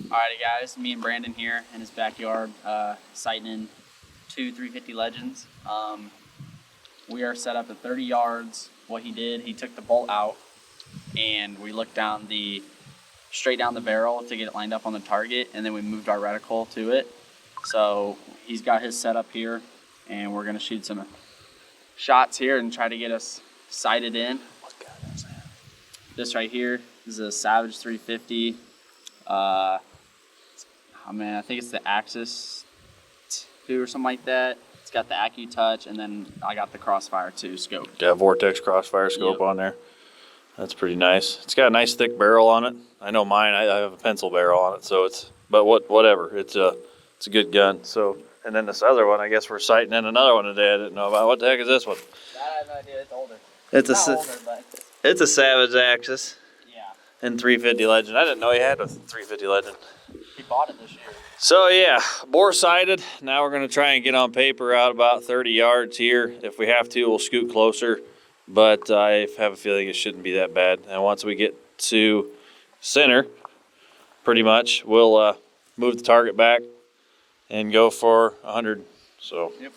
Alrighty guys, me and Brandon here in his backyard, sighting in 2 350 Legends. We are set up at 30 yards. What he did, he took the bolt out and we looked straight down the barrel to get it lined up on the target, and then we moved our reticle to it. So he's got his setup here and we're gonna shoot some shots here and try to get us sighted in. What gun is that? This right here is a Savage 350. I think it's the Axis 2 or something like that. It's got the AccuTouch, and then I got the Crossfire 2 scope. Got Vortex Crossfire scope on there. That's pretty nice. It's got a nice thick barrel on it. I know mine. I have a pencil barrel on it, so whatever. It's a good gun. So, and then this other one, I guess we're sighting in another one today. I didn't know about. What the heck is this one? I have no idea. It's older. It's a Savage Axis. Yeah. And 350 Legend. I didn't know he had a 350 Legend. He bought it this year. So yeah, bore sighted. Now we're gonna try and get on paper out about 30 yards here. If we have to, we'll scoot closer, but I have a feeling it shouldn't be that bad. And once we get to center, pretty much, we'll move the target back and go for 100. So yep.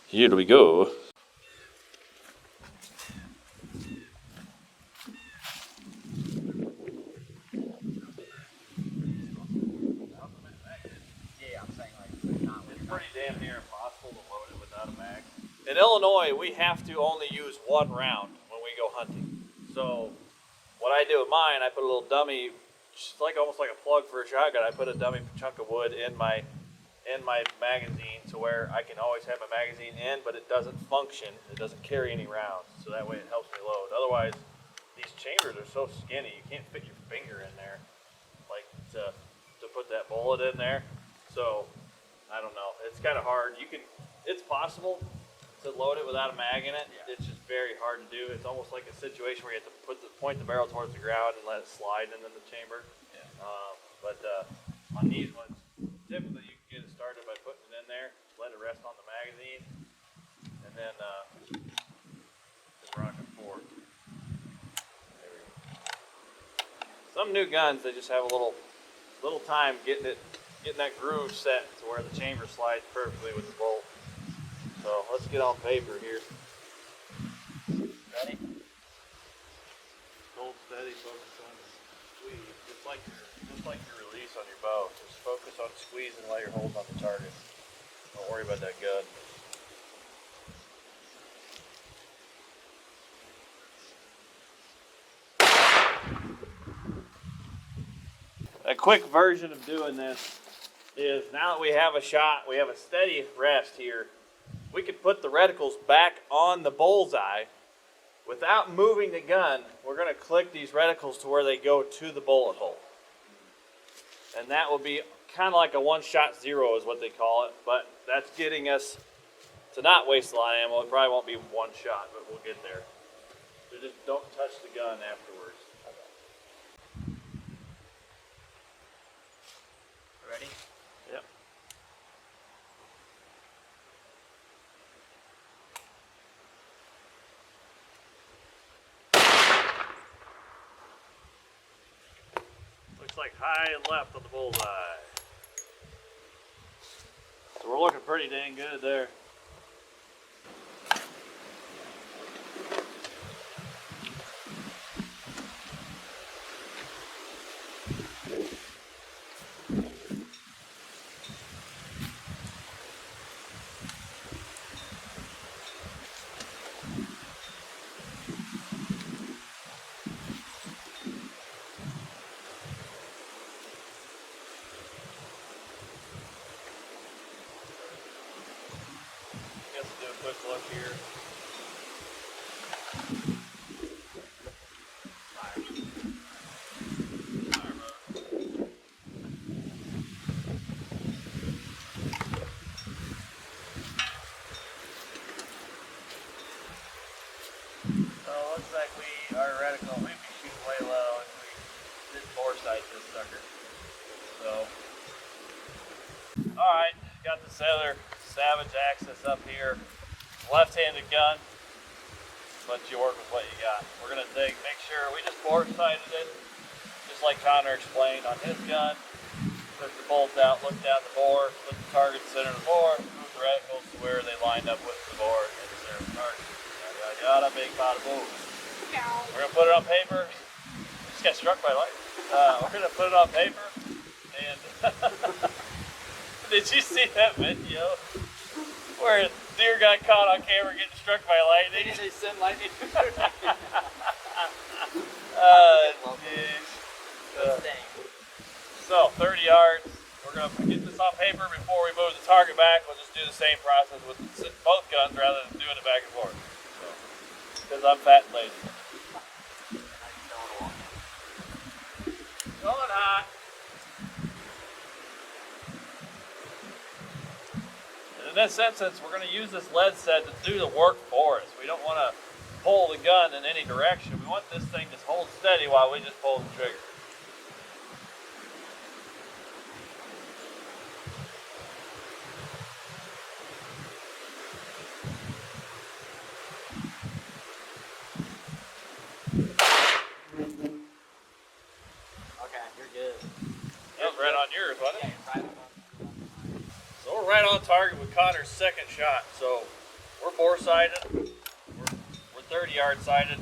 Here we go. In Illinois, we have to only use one round when we go hunting. So what I do with mine, I put a little dummy, just almost like a plug for a shotgun. I put a dummy chunk of wood in my magazine, to where I can always have my magazine in, but it doesn't function. It doesn't carry any rounds, so that way it helps me load. Otherwise, these chambers are so skinny, you can't fit your finger in there, like to put that bullet in there. So I don't know. It's kind of hard. It's possible to load it without a mag in it. Yeah. It's just very hard to do. It's almost like a situation where you have to point the barrel towards the ground and let it slide into the chamber. Yeah. But on these ones, typically you can get it started by putting it in there, let it rest on the magazine, and then just rock it forward. There we go. Some new guns, they just have a little time getting that groove set to where the chamber slides perfectly with the bolt. So let's get on paper here. Ready? Hold steady, focus on the squeeze. Just like your release on your bow. Just focus on squeezing while you're holding on the target. Don't worry about that gun. A quick version of doing this is, now that we have a shot, we have a steady rest here, we could put the reticles back on the bullseye without moving the gun. We're going to click these reticles to where they go to the bullet hole. And that will be kind of like a one-shot zero is what they call it, but that's getting us to not waste a lot of ammo. It probably won't be one shot, but we'll get there. So just don't touch the gun afterwards. Ready? Yep. Looks like high and left on the bullseye. So we're looking pretty dang good there. Quick look here. So it looks like our reticle, we'd be shooting way low if we did bore sight this sucker. So, alright, got this other Savage Axis up here. Left-handed gun, but you work with what you got. We're gonna make sure we just bore sighted it, just like Connor explained on his gun. took the bolts out, looked down the bore, put the target in the center of the bore, moved the reticles to where they lined up with the bore and the center of the target. Yada yada, big bada boom. We're gonna put it on paper. Just got struck by lightning. We're gonna put it on paper, and did you see that video where a deer got caught on camera getting struck by lightning? They send lightning. So 30 yards. We're gonna get this on paper before we move the target back. We'll just do the same process with both guns rather than doing it back and forth. Because I'm fat and lazy. Going hot. And in this instance, we're going to use this lead set to do the work for us. We don't want to pull the gun in any direction. We want this thing to hold steady while we just pull the trigger. Okay, you're good. That was right on yours, wasn't it? Yeah, you're right. So we're right on target with Connor's second shot. So we're bore sighted. We're 30 yard sighted.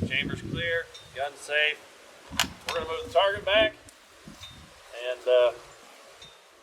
Chamber's clear. Gun's safe. We're gonna move the target back and go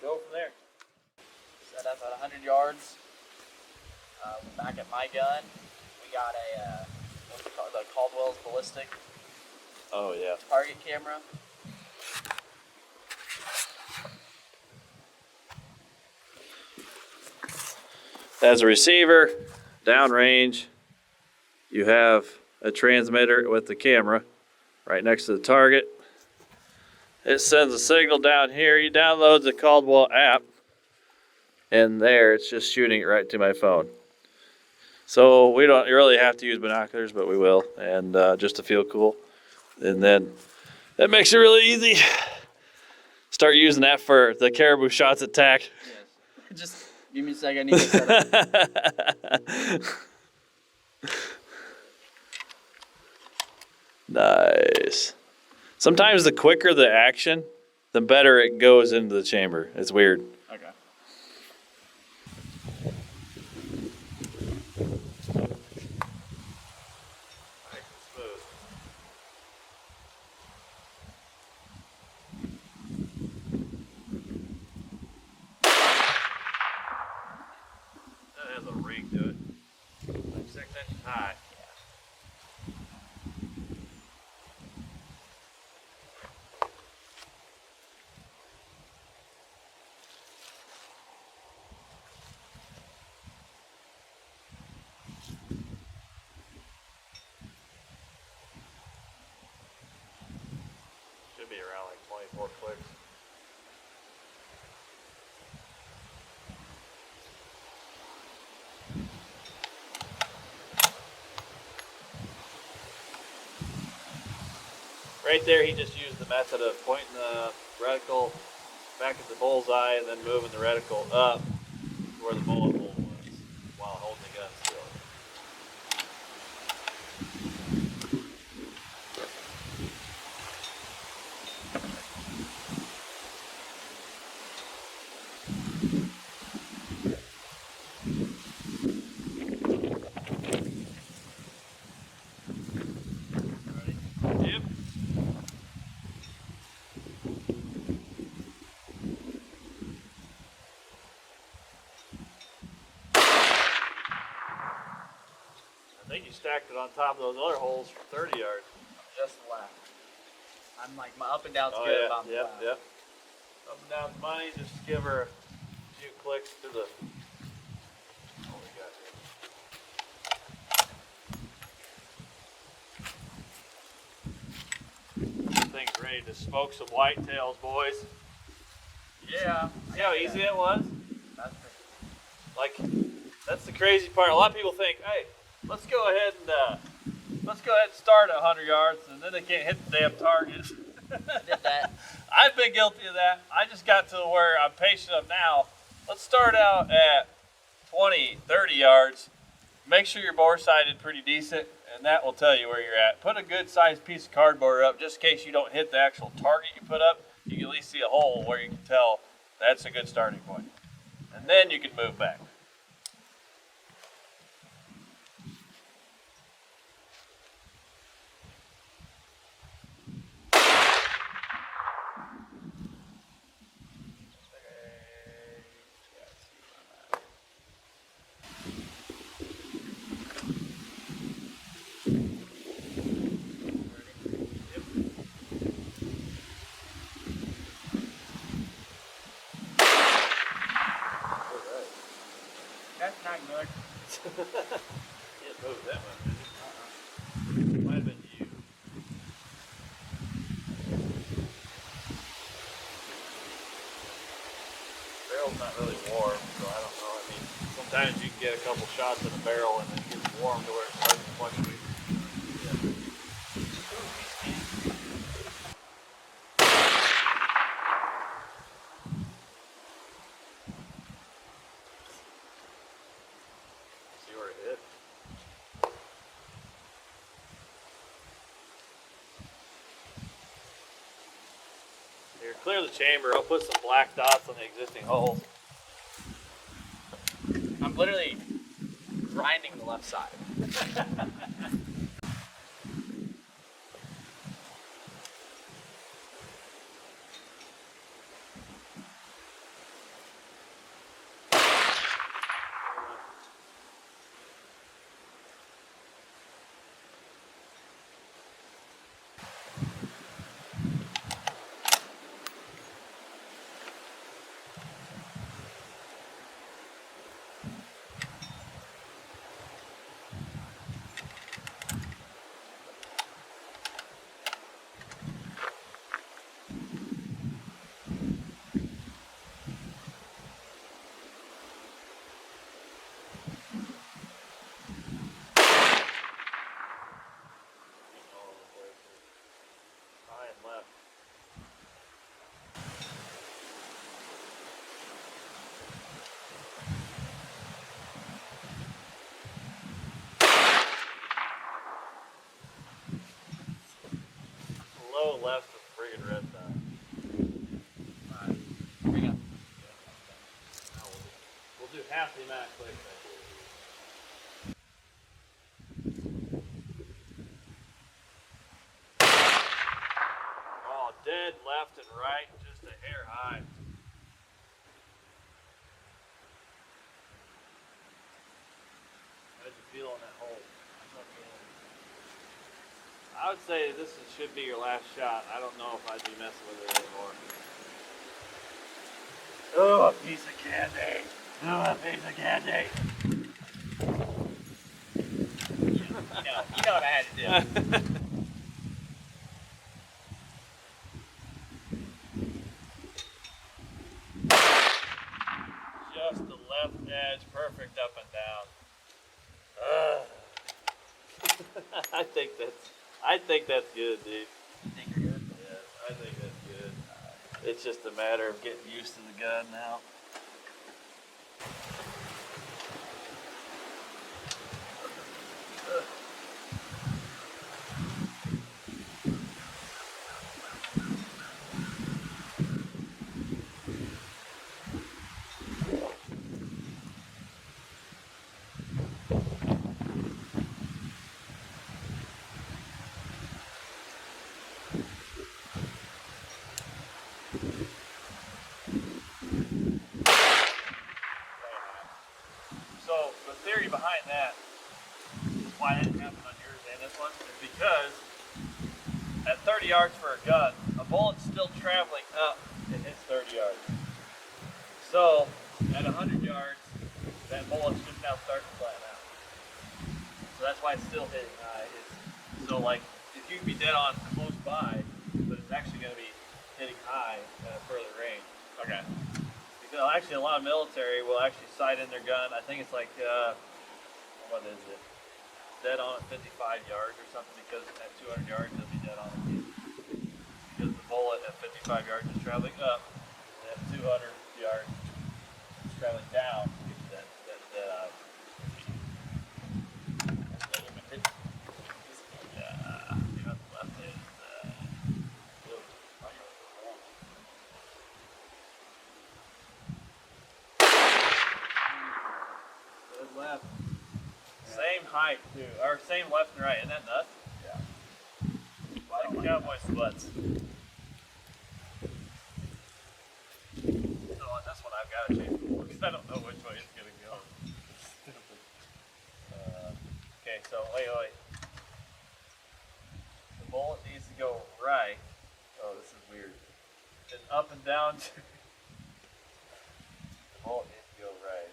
from there. Set up at 100 yards. We're back at my gun. We got a what's it called? The Caldwell's ballistic Oh yeah. target camera. As a receiver, downrange, you have a transmitter with the camera right next to the target. It sends a signal down here. You download the Caldwell app, and there it's just shooting it right to my phone. So we don't really have to use binoculars, but we will, and just to feel cool. And then that makes it really easy. Start using that for the caribou shots at tack. Yes. Just give me a second. I need to set up. Nice. Sometimes the quicker the action, the better it goes into the chamber. It's weird. Okay. Nice and smooth. That has a ring to it. Like 6 inches high. Should be around like 24 clicks. Right there, he just used the method of pointing the reticle back at the bullseye and then moving the reticle up to where the bullet hole was while holding the gun still. Yep. I think you stacked it on top of those other holes for 30 yards. Just left. I'm like my up and down's Oh good. yeah, but I'm yep, left. yep. Up and down the money, just give her a few clicks to the. Oh, we got here. This thing's ready to smoke some whitetails, boys. Yeah. See how easy it was? That's Like, that's the crazy part. A lot of people think, hey, let's go ahead and start at 100 yards, and then they can't hit the damn target. I did that. I've been guilty of that. I just got to where I'm patient enough now. Let's start out at 20, 30 yards. Make sure you're bore sighted pretty decent, and that will tell you where you're at. Put a good sized piece of cardboard up just in case you don't hit the actual target you put up. you can at least see a hole where you can tell that's a good starting point. And then you can move back. That's not good. Can't move that much, did it? Might have been you. Barrel's not really warm, so I don't know. I mean, sometimes you can get a couple shots in a barrel and it gets warm to where it starts to fluctuate. See where it hit? Here, clear the chamber. I'll put some black dots on the existing holes. I'm literally grinding the left side. High and left. Low left with friggin' red dot. Bring up. Now we'll do half the amount of clicks I did. Oh, dead left and right, just a hair high. How'd you feel on that hole? I would say should be your last shot. I don't know if I'd be messing with it anymore. Oh, a piece of candy. Oh, a piece of candy. You know what I had to do. Just the left edge, perfect up and down. I think that's good, dude. You think you're good? Yeah, I think that's good. It's just a matter of getting used to the gun now. So the theory behind that, why it didn't happen on yours and this one, is because at 30 yards for a gun, a bullet's still traveling up and hits 30 yards. So at 100 yards, that bullet's just now starting to flatten out. So that's why it's still hitting high. So like, if you can be dead on close by, but it's actually going to be hitting high at a further range. Okay. Because actually a lot of military will actually sight in their gun. I think it's like, what is it? Dead on at 55 yards or something, because at 200 yards it'll be dead on again. Because the bullet at 55 yards is traveling up, and at 200 yards it's traveling down to get that dead eye. Yeah, you have the left hand. height too, or same left and right. Isn't that nuts? Yeah. Like cowboy sluts. So on this one, I've got to change the because I don't know which way it's gonna go. Stupid. Okay, so wait. The bullet needs to go right. Oh, this is weird. Then up and down. The bullet needs to go right.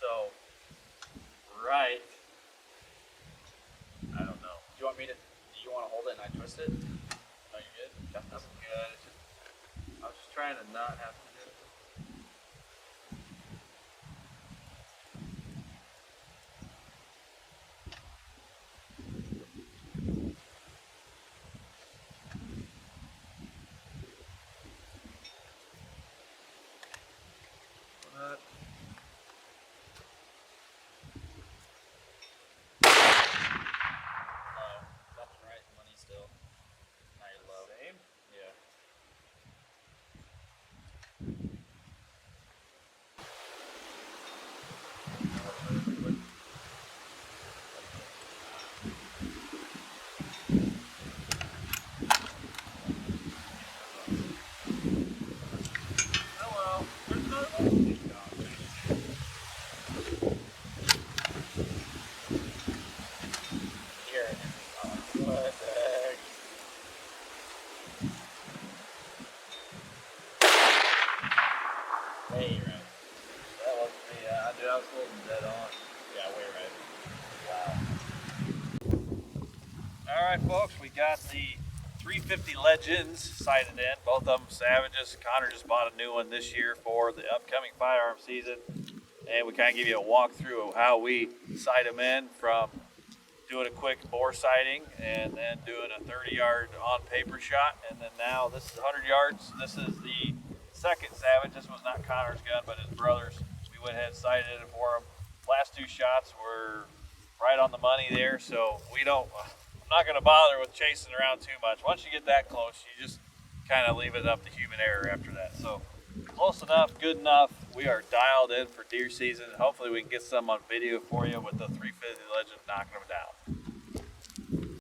So right. I don't know. Do you want me to? Do you want to hold it and I twist it? Are you good? That's I'm good. It's just, I was just trying to not have to do it. What? Left and right money still. Now you're low. Same? Yeah. Hello. There's another one. Here. What the heck? Way right. That wasn't me. Dude, I was holding dead on. Yeah, way right. All right, folks, we got the 350 Legends sighted in. Both of them Savages. Connor just bought a new one this year for the upcoming firearm season. And we kind of give you a walkthrough of how we sight them in, from doing a quick bore sighting and then doing a 30-yard on paper shot. And then now this is 100 yards. This is the second Savage. This was not Connor's gun, but his brother's. We went ahead and sighted it for him. Last two shots were right on the money there, so I'm not going to bother with chasing around too much. Once you get that close, you just kind of leave it up to human error after that. So close enough, good enough. We are dialed in for deer season. Hopefully we can get some on video for you with the 350 Legend knocking them down.